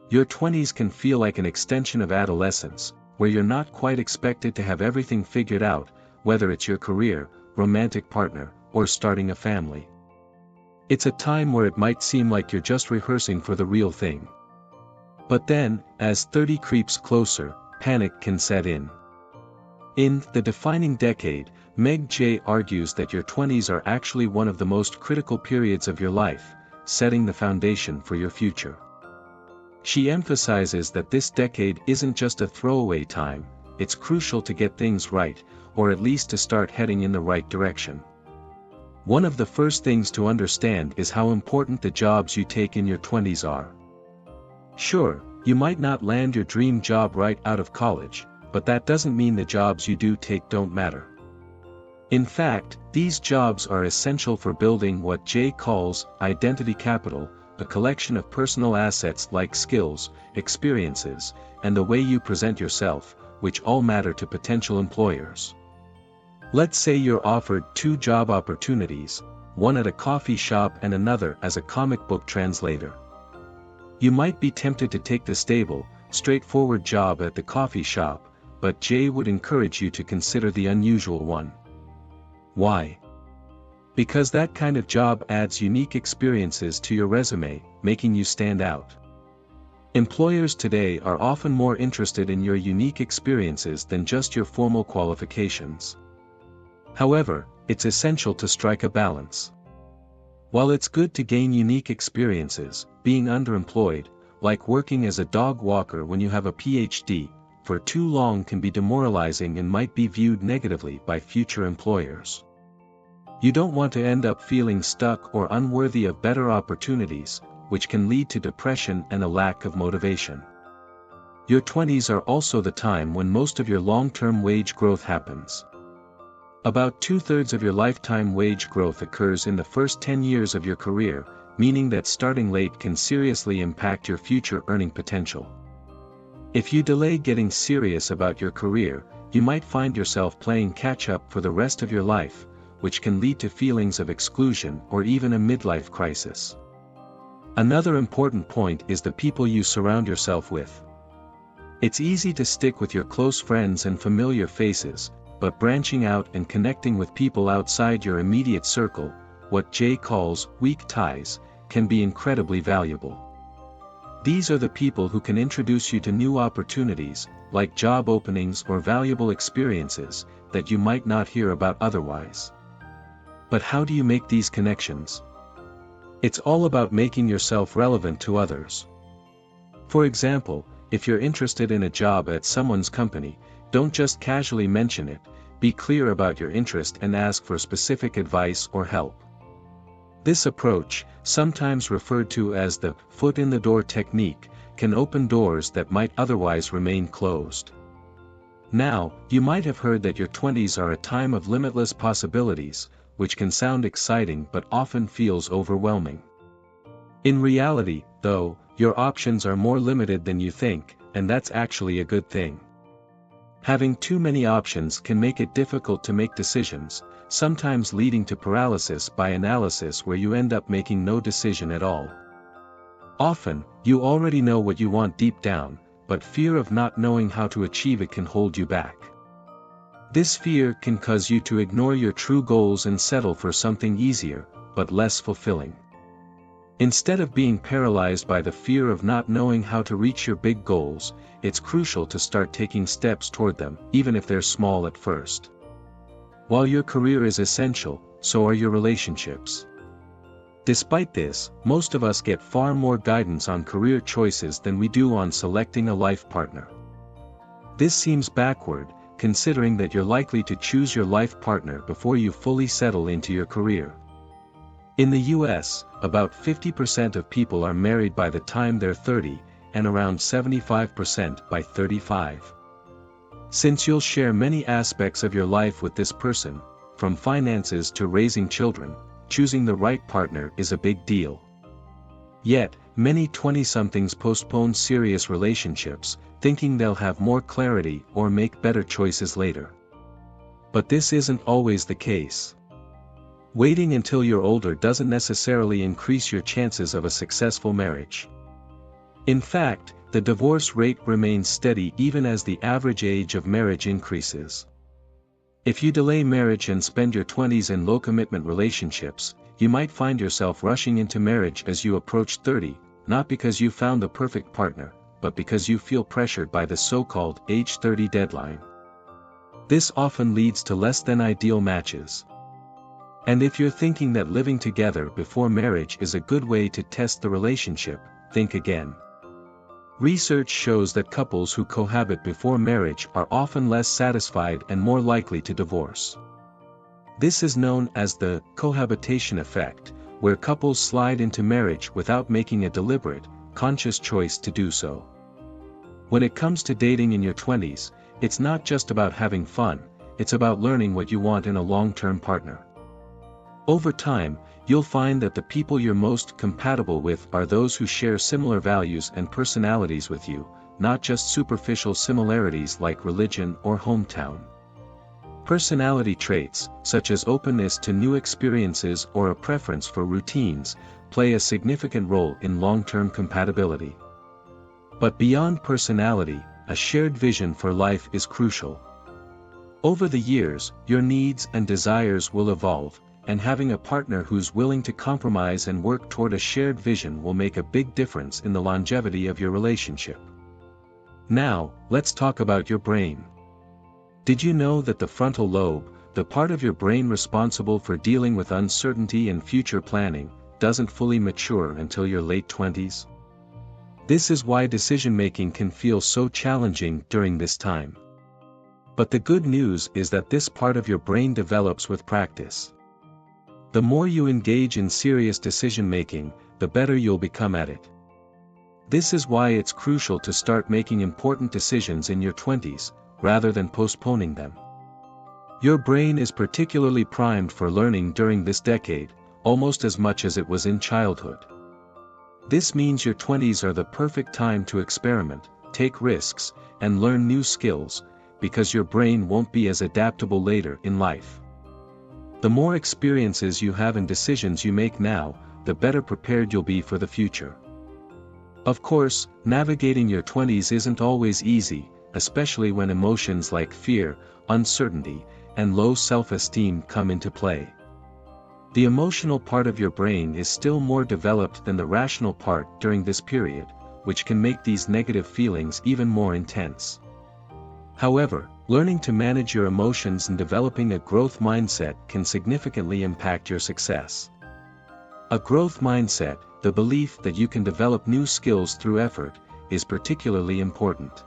Your 20s can feel like an extension of adolescence, where you're not quite expected to have everything figured out, whether it's your career, romantic partner, or starting a family. It's a time where it might seem like you're just rehearsing for the real thing. But then, as 30 creeps closer, panic can set in. In The Defining Decade, Meg Jay argues that your 20s are actually one of the most critical periods of your life, setting the foundation for your future. She emphasizes that this decade isn't just a throwaway time, it's crucial to get things right, or at least to start heading in the right direction. One of the first things to understand is how important the jobs you take in your 20s are. Sure, you might not land your dream job right out of college, but that doesn't mean the jobs you do take don't matter. In fact, these jobs are essential for building what Jay calls identity capital, a collection of personal assets like skills, experiences, and the way you present yourself, which all matter to potential employers. Let's say you're offered 2 job opportunities, one at a coffee shop and another as a comic book translator. You might be tempted to take the stable, straightforward job at the coffee shop, but Jay would encourage you to consider the unusual one. Why? Because that kind of job adds unique experiences to your resume, making you stand out. Employers today are often more interested in your unique experiences than just your formal qualifications. However, it's essential to strike a balance. While it's good to gain unique experiences, being underemployed, like working as a dog walker when you have a PhD, for too long can be demoralizing and might be viewed negatively by future employers. You don't want to end up feeling stuck or unworthy of better opportunities, which can lead to depression and a lack of motivation. Your 20s are also the time when most of your long-term wage growth happens. About 2/3 of your lifetime wage growth occurs in the first 10 years of your career, meaning that starting late can seriously impact your future earning potential. If you delay getting serious about your career, you might find yourself playing catch-up for the rest of your life, which can lead to feelings of exclusion or even a midlife crisis. Another important point is the people you surround yourself with. It's easy to stick with your close friends and familiar faces, but branching out and connecting with people outside your immediate circle, what Jay calls weak ties, can be incredibly valuable. These are the people who can introduce you to new opportunities, like job openings or valuable experiences, that you might not hear about otherwise. But how do you make these connections? It's all about making yourself relevant to others. For example, if you're interested in a job at someone's company, don't just casually mention it, be clear about your interest and ask for specific advice or help. This approach, sometimes referred to as the foot-in-the-door technique, can open doors that might otherwise remain closed. Now, you might have heard that your 20s are a time of limitless possibilities, which can sound exciting but often feels overwhelming. In reality, though, your options are more limited than you think, and that's actually a good thing. Having too many options can make it difficult to make decisions, sometimes leading to paralysis by analysis where you end up making no decision at all. Often, you already know what you want deep down, but fear of not knowing how to achieve it can hold you back. This fear can cause you to ignore your true goals and settle for something easier, but less fulfilling. Instead of being paralyzed by the fear of not knowing how to reach your big goals, it's crucial to start taking steps toward them, even if they're small at first. While your career is essential, so are your relationships. Despite this, most of us get far more guidance on career choices than we do on selecting a life partner. This seems backward, considering that you're likely to choose your life partner before you fully settle into your career. In the US, about 50% of people are married by the time they're 30, and around 75% by 35. Since you'll share many aspects of your life with this person, from finances to raising children, choosing the right partner is a big deal. Yet, many 20-somethings postpone serious relationships, thinking they'll have more clarity or make better choices later. But this isn't always the case. Waiting until you're older doesn't necessarily increase your chances of a successful marriage. In fact, the divorce rate remains steady even as the average age of marriage increases. If you delay marriage and spend your 20s in low-commitment relationships, you might find yourself rushing into marriage as you approach 30, not because you found the perfect partner, but because you feel pressured by the so-called age 30 deadline. This often leads to less than ideal matches. And if you're thinking that living together before marriage is a good way to test the relationship, think again. Research shows that couples who cohabit before marriage are often less satisfied and more likely to divorce. This is known as the cohabitation effect, where couples slide into marriage without making a deliberate, conscious choice to do so. When it comes to dating in your 20s, it's not just about having fun, it's about learning what you want in a long-term partner. Over time, you'll find that the people you're most compatible with are those who share similar values and personalities with you, not just superficial similarities like religion or hometown. Personality traits, such as openness to new experiences or a preference for routines, play a significant role in long-term compatibility. But beyond personality, a shared vision for life is crucial. Over the years, your needs and desires will evolve, and having a partner who's willing to compromise and work toward a shared vision will make a big difference in the longevity of your relationship. Now, let's talk about your brain. Did you know that the frontal lobe, the part of your brain responsible for dealing with uncertainty and future planning, doesn't fully mature until your late 20s? This is why decision-making can feel so challenging during this time. But the good news is that this part of your brain develops with practice. The more you engage in serious decision-making, the better you'll become at it. This is why it's crucial to start making important decisions in your 20s, rather than postponing them. Your brain is particularly primed for learning during this decade, almost as much as it was in childhood. This means your 20s are the perfect time to experiment, take risks, and learn new skills, because your brain won't be as adaptable later in life. The more experiences you have and decisions you make now, the better prepared you'll be for the future. Of course, navigating your 20s isn't always easy, especially when emotions like fear, uncertainty, and low self-esteem come into play. The emotional part of your brain is still more developed than the rational part during this period, which can make these negative feelings even more intense. However, learning to manage your emotions and developing a growth mindset can significantly impact your success. A growth mindset, the belief that you can develop new skills through effort, is particularly important.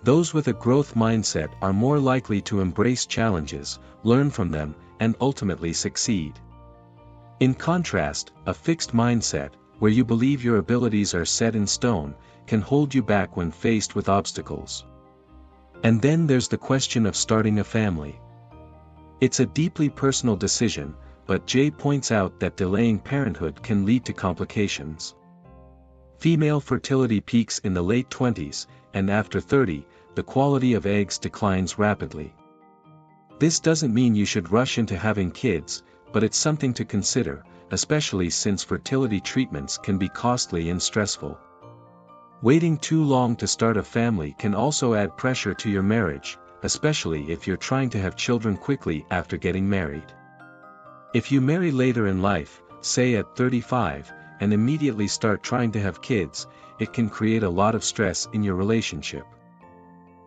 Those with a growth mindset are more likely to embrace challenges, learn from them, and ultimately succeed. In contrast, a fixed mindset, where you believe your abilities are set in stone, can hold you back when faced with obstacles. And then there's the question of starting a family. It's a deeply personal decision, but Jay points out that delaying parenthood can lead to complications. Female fertility peaks in the late 20s, and after 30, the quality of eggs declines rapidly. This doesn't mean you should rush into having kids, but it's something to consider, especially since fertility treatments can be costly and stressful. Waiting too long to start a family can also add pressure to your marriage, especially if you're trying to have children quickly after getting married. If you marry later in life, say at 35, and immediately start trying to have kids, it can create a lot of stress in your relationship.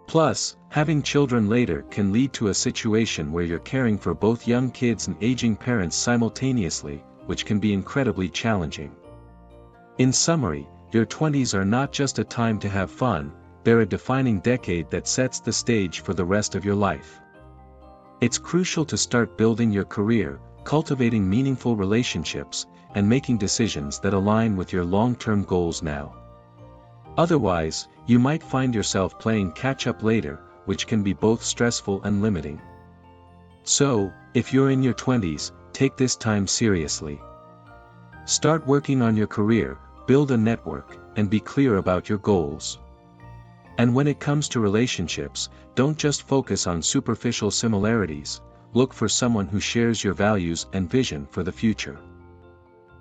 Plus, having children later can lead to a situation where you're caring for both young kids and aging parents simultaneously, which can be incredibly challenging. In summary, your 20s are not just a time to have fun, they're a defining decade that sets the stage for the rest of your life. It's crucial to start building your career, cultivating meaningful relationships, and making decisions that align with your long-term goals now. Otherwise, you might find yourself playing catch-up later, which can be both stressful and limiting. So, if you're in your 20s, take this time seriously. Start working on your career, build a network, and be clear about your goals. And when it comes to relationships, don't just focus on superficial similarities, look for someone who shares your values and vision for the future.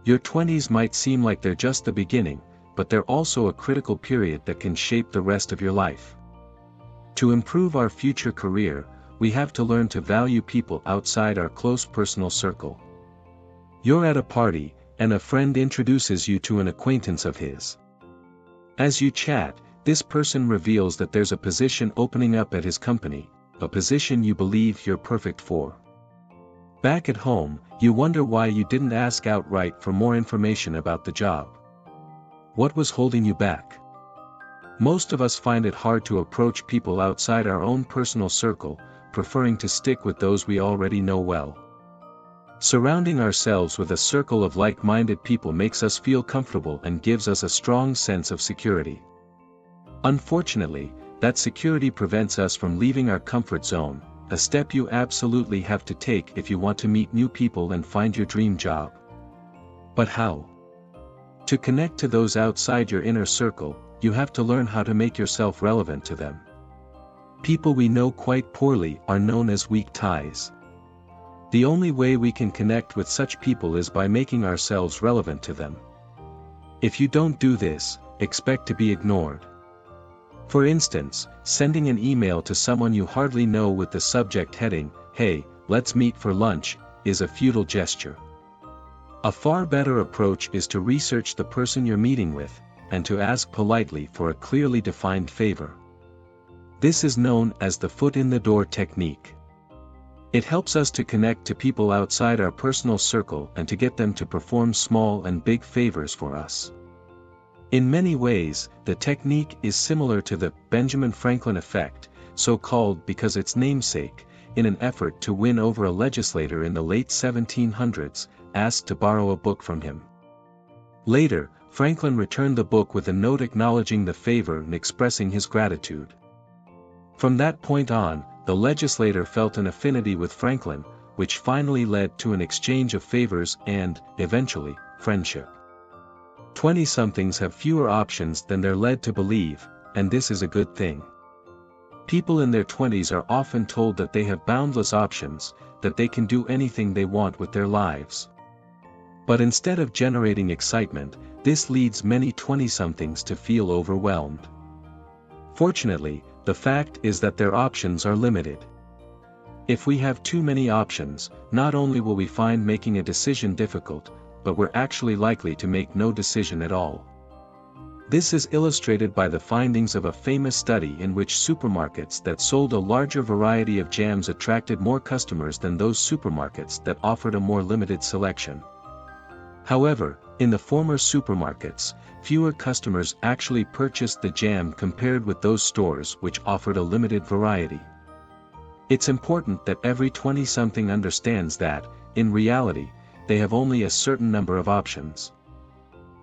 Your 20s might seem like they're just the beginning, but they're also a critical period that can shape the rest of your life. To improve our future career, we have to learn to value people outside our close personal circle. You're at a party, and a friend introduces you to an acquaintance of his. As you chat, this person reveals that there's a position opening up at his company, a position you believe you're perfect for. Back at home, you wonder why you didn't ask outright for more information about the job. What was holding you back? Most of us find it hard to approach people outside our own personal circle, preferring to stick with those we already know well. Surrounding ourselves with a circle of like-minded people makes us feel comfortable and gives us a strong sense of security. Unfortunately, that security prevents us from leaving our comfort zone, a step you absolutely have to take if you want to meet new people and find your dream job. But how? To connect to those outside your inner circle, you have to learn how to make yourself relevant to them. People we know quite poorly are known as weak ties. The only way we can connect with such people is by making ourselves relevant to them. If you don't do this, expect to be ignored. For instance, sending an email to someone you hardly know with the subject heading, "Hey, let's meet for lunch," is a futile gesture. A far better approach is to research the person you're meeting with, and to ask politely for a clearly defined favor. This is known as the foot in the door technique. It helps us to connect to people outside our personal circle and to get them to perform small and big favors for us. In many ways, the technique is similar to the Benjamin Franklin effect, so called because its namesake, in an effort to win over a legislator in the late 1700s, asked to borrow a book from him. Later, Franklin returned the book with a note acknowledging the favor and expressing his gratitude. From that point on, the legislator felt an affinity with Franklin, which finally led to an exchange of favors and, eventually, friendship. 20-somethings have fewer options than they're led to believe, and this is a good thing. People in their 20s are often told that they have boundless options, that they can do anything they want with their lives. But instead of generating excitement, this leads many 20-somethings to feel overwhelmed. Fortunately, the fact is that their options are limited. If we have too many options, not only will we find making a decision difficult, but we're actually likely to make no decision at all. This is illustrated by the findings of a famous study in which supermarkets that sold a larger variety of jams attracted more customers than those supermarkets that offered a more limited selection. However, in the former supermarkets, fewer customers actually purchased the jam compared with those stores which offered a limited variety. It's important that every 20-something understands that, in reality, they have only a certain number of options.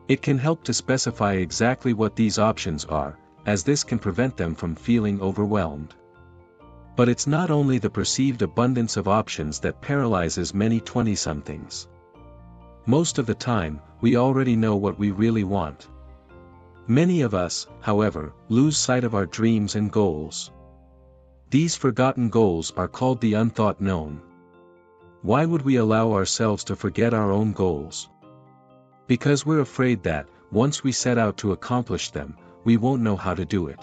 It can help to specify exactly what these options are, as this can prevent them from feeling overwhelmed. But it's not only the perceived abundance of options that paralyzes many 20-somethings. Most of the time, we already know what we really want. Many of us, however, lose sight of our dreams and goals. These forgotten goals are called the unthought known. Why would we allow ourselves to forget our own goals? Because we're afraid that, once we set out to accomplish them, we won't know how to do it.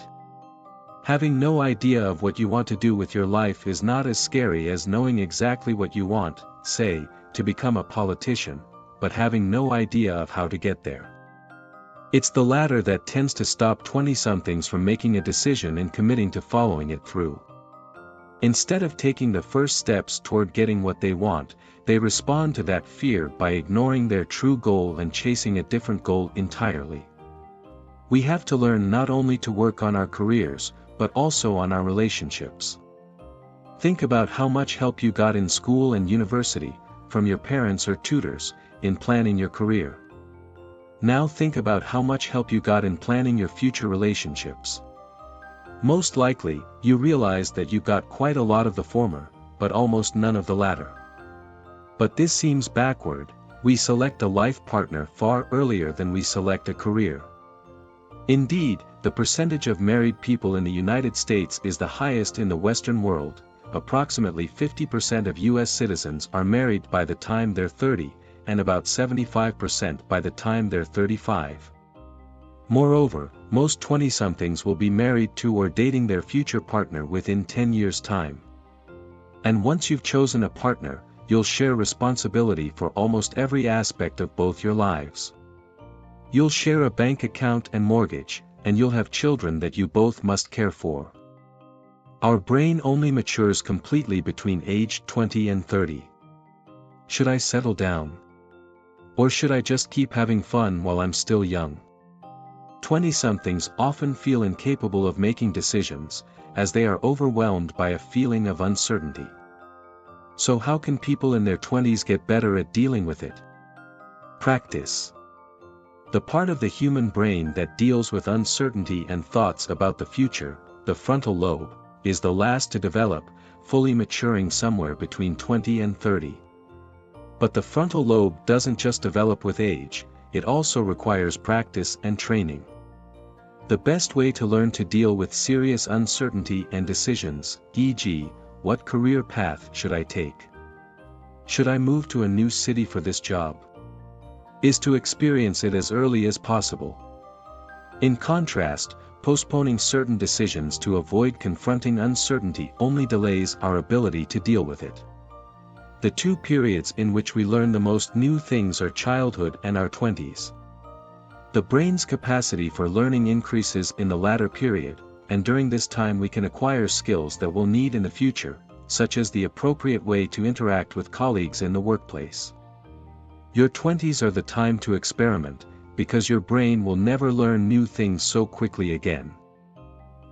Having no idea of what you want to do with your life is not as scary as knowing exactly what you want, say, to become a politician, but having no idea of how to get there. It's the latter that tends to stop 20-somethings from making a decision and committing to following it through. Instead of taking the first steps toward getting what they want, they respond to that fear by ignoring their true goal and chasing a different goal entirely. We have to learn not only to work on our careers, but also on our relationships. Think about how much help you got in school and university, from your parents or tutors, in planning your career. Now think about how much help you got in planning your future relationships. Most likely, you realize that you got quite a lot of the former, but almost none of the latter. But this seems backward. We select a life partner far earlier than we select a career. Indeed, the percentage of married people in the United States is the highest in the Western world. Approximately 50% of U.S. citizens are married by the time they're 30, and about 75% by the time they're 35. Moreover, most 20-somethings will be married to or dating their future partner within 10 years' time. And once you've chosen a partner, you'll share responsibility for almost every aspect of both your lives. You'll share a bank account and mortgage, and you'll have children that you both must care for. Our brain only matures completely between age 20 and 30. Should I settle down? Or should I just keep having fun while I'm still young? 20-somethings often feel incapable of making decisions, as they are overwhelmed by a feeling of uncertainty. So how can people in their 20s get better at dealing with it? Practice. The part of the human brain that deals with uncertainty and thoughts about the future, the frontal lobe, is the last to develop, fully maturing somewhere between 20 and 30. But the frontal lobe doesn't just develop with age, it also requires practice and training. The best way to learn to deal with serious uncertainty and decisions, e.g., what career path should I take? Should I move to a new city for this job? Is to experience it as early as possible. In contrast, postponing certain decisions to avoid confronting uncertainty only delays our ability to deal with it. The two periods in which we learn the most new things are childhood and our 20s. The brain's capacity for learning increases in the latter period, and during this time we can acquire skills that we'll need in the future, such as the appropriate way to interact with colleagues in the workplace. Your 20s are the time to experiment, because your brain will never learn new things so quickly again.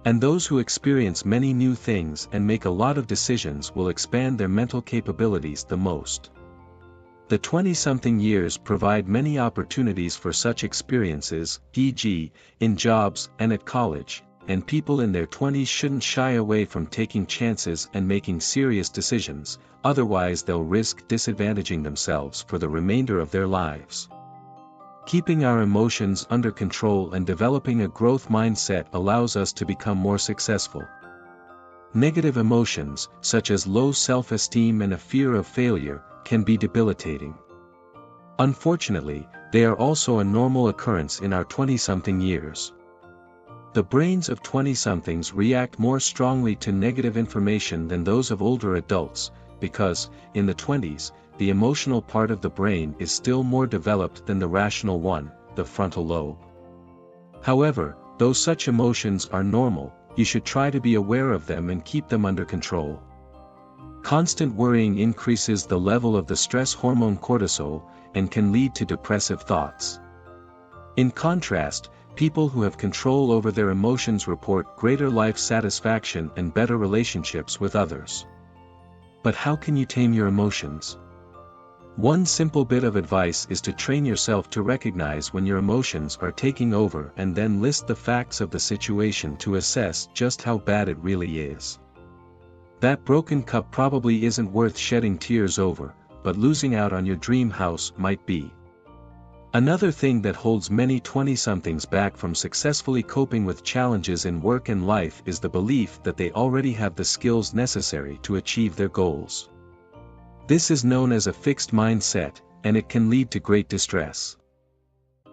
And those who experience many new things and make a lot of decisions will expand their mental capabilities the most. The 20-something years provide many opportunities for such experiences, e.g., in jobs and at college, and people in their 20s shouldn't shy away from taking chances and making serious decisions, otherwise they'll risk disadvantaging themselves for the remainder of their lives. Keeping our emotions under control and developing a growth mindset allows us to become more successful. Negative emotions, such as low self-esteem and a fear of failure, can be debilitating. Unfortunately, they are also a normal occurrence in our 20-something years. The brains of 20-somethings react more strongly to negative information than those of older adults, because, in the 20s, the emotional part of the brain is still more developed than the rational one, the frontal lobe. However, though such emotions are normal, you should try to be aware of them and keep them under control. Constant worrying increases the level of the stress hormone cortisol, and can lead to depressive thoughts. In contrast, people who have control over their emotions report greater life satisfaction and better relationships with others. But how can you tame your emotions? One simple bit of advice is to train yourself to recognize when your emotions are taking over and then list the facts of the situation to assess just how bad it really is. That broken cup probably isn't worth shedding tears over, but losing out on your dream house might be. Another thing that holds many 20-somethings back from successfully coping with challenges in work and life is the belief that they already have the skills necessary to achieve their goals. This is known as a fixed mindset, and it can lead to great distress.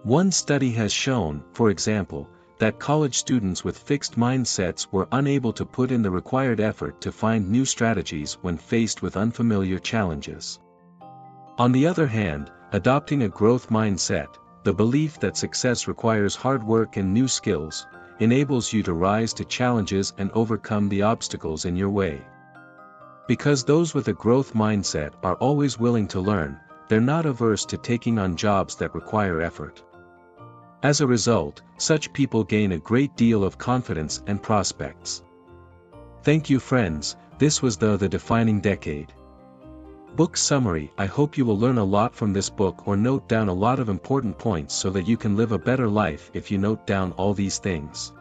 One study has shown, for example, that college students with fixed mindsets were unable to put in the required effort to find new strategies when faced with unfamiliar challenges. On the other hand, adopting a growth mindset, the belief that success requires hard work and new skills, enables you to rise to challenges and overcome the obstacles in your way. Because those with a growth mindset are always willing to learn, they're not averse to taking on jobs that require effort. As a result, such people gain a great deal of confidence and prospects. Thank you friends, this was the Defining Decade book summary. I hope you will learn a lot from this book or note down a lot of important points so that you can live a better life if you note down all these things.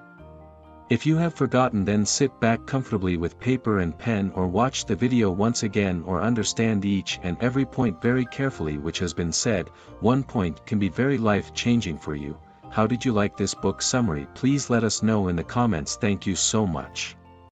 If you have forgotten, then sit back comfortably with paper and pen or watch the video once again or understand each and every point very carefully which has been said. One point can be very life-changing for you. How did you like this book summary? Please let us know in the comments. Thank you so much.